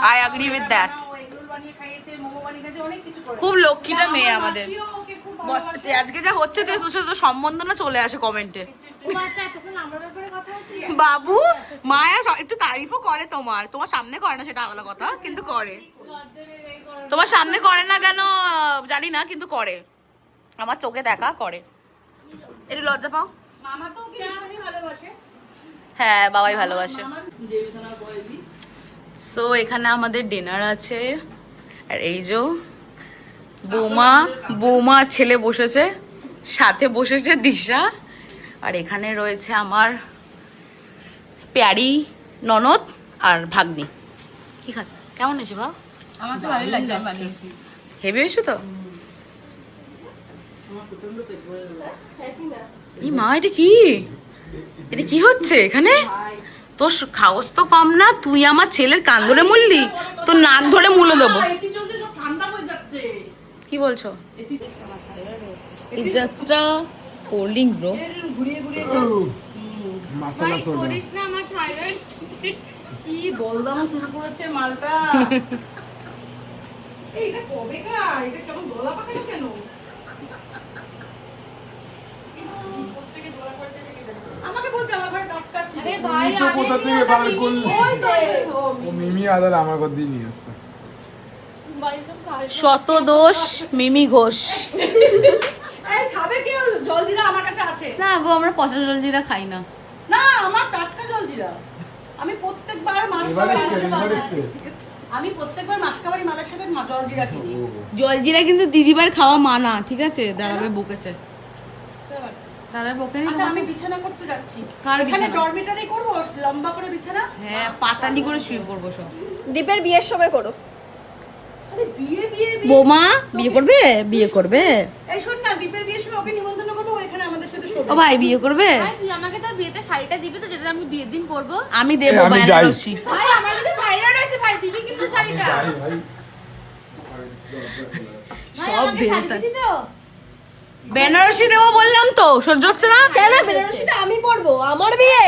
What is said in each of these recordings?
I agree with that. খুব লক্ষ্মীটা মেয়ে আমাদের। আজকে যা হচ্ছে তোর সাথে তো সম্বন্ধ না চলে আসে কমেন্টে। বাবু মায়া একটু তারিফও করে, তোমার সামনে করে না সেটা আলাদা কথা, কিন্তু করে। তোমার সামনে করে না কেন জানি না, কিন্তু করে। আমার চোখে দেখা করে। একটু লজ্জা পাও। হ্যাঁ বাবাই ভালোবাসে। সো এখানে আমাদের ডিনার আছে, আর এই যে বৌমা ছেলে বসেছে, সাথে বসেছে দিশা, আর এখানে রয়েছে আমার প্যারি ননদ আর ভাগ্নি। কি খা কেমন হয়েছে বাবা? আমার তো ভালোই লাগছে, বানিয়েছি। হেভি হয়েছে তো। এই মা এটা কি হচ্ছে এখানে? তোর খাওস তো কম না, তুই আমার ছেলের কান ধরে মুললি, তোর নাক ধরে মুলে দেবো। কি বলছো? জাস্ট আ কোল্ড ড্রিঙ্ক ব্রো। মাসালা সোডা করিস না, আমার থাইরয়েড কি বলদাম শুরু করেছে মালটা। এইটা কবেকার? এটা কেমন গলা পাকানো কেন? আমাকে বলতে আমার ঘরে ডাক্তার ছিল। আরে ভাই আরে কোথা থেকে বার করলি? ওই তো ও মিমি আদার আমার ঘর দিয়ে নিয়ে এসেছে। শত দোষ মিমি ঘোষ। এই খাবে কি? জলজিরা আমার কাছে আছে। না গো, আমরা পচা জলজিরা খাই না। না, আমার টাটকা জলজিরা। আমি প্রত্যেকবার মাসকাবারি মাদের সাথে জলজিরা কিনি। জলজিরা কিন্তু দিদিবার খাওয়া মানা, ঠিক আছে? দাঁড়াবে বকেছে। আচ্ছা আমি বিছানা করতে যাচ্ছি। এখানে ডরমিটারি করব, লম্বা করে বিছানা। হ্যাঁ, পাতালি করে শুয়ে পড়বো সব। দীপের বিয়ের সময় করো। আরে বিয়ে বৌমা বিয়ে করবে। এই শোন না, দীপের বিয়ের সময় ওকে নিমন্ত্রণ করব, ও এখানে আমাদের সাথে শোবে। ও ভাই বিয়ে করবে? ভাই তুই আমাকে তোর বিয়েতে শাড়িটা দিবি তো, যেটা আমি বিয়ের দিন পরবো? আমি দেব বেনারসি। ভাই আমার যদি থাইরয়েড আছে ভাই, দিবি কিন্তু শাড়িটা। ভাই আমাকে শাড়ি দিবি তো? বেনারসি দেবো বললাম তো, সহ্য হচ্ছে না কেন? বেনারসিটা আমি পরবো, আমার বিয়ে।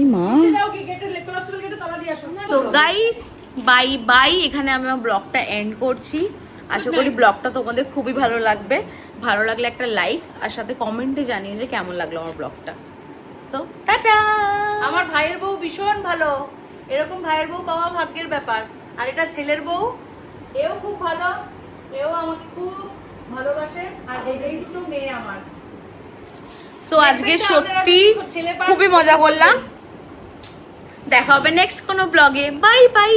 ই মা। দাও কি গেটে কোলাপসিবল গেটে তালা দিয়ে আসো। তো গাইস বাই, এখানে আমি আমার ব্লগটা এন্ড করছি। আশা করি ব্লগটা তোমাদের খুবই ভালো লাগবে। ভালো লাগলে একটা লাইক আর সাথে কমেন্টে জানিয়ে যে কেমন লাগলো আমার ব্লগটা। So tata. আমার ভাইয়ের বউ ভীষণ ভালো, এরকম ভাইয়ের বউ পাওয়া ভাগ্যের ব্যাপার। আর এটা ছেলের বউ, এও খুব ভালো, এও আমাকে খুব ভালোবাসে। আর এই দুটো মেয়ে আমার। সো আজকে সত্যি খুবই মজা করলাম। দেখা হবে নেক্সট কোনো ব্লগে। Bye bye.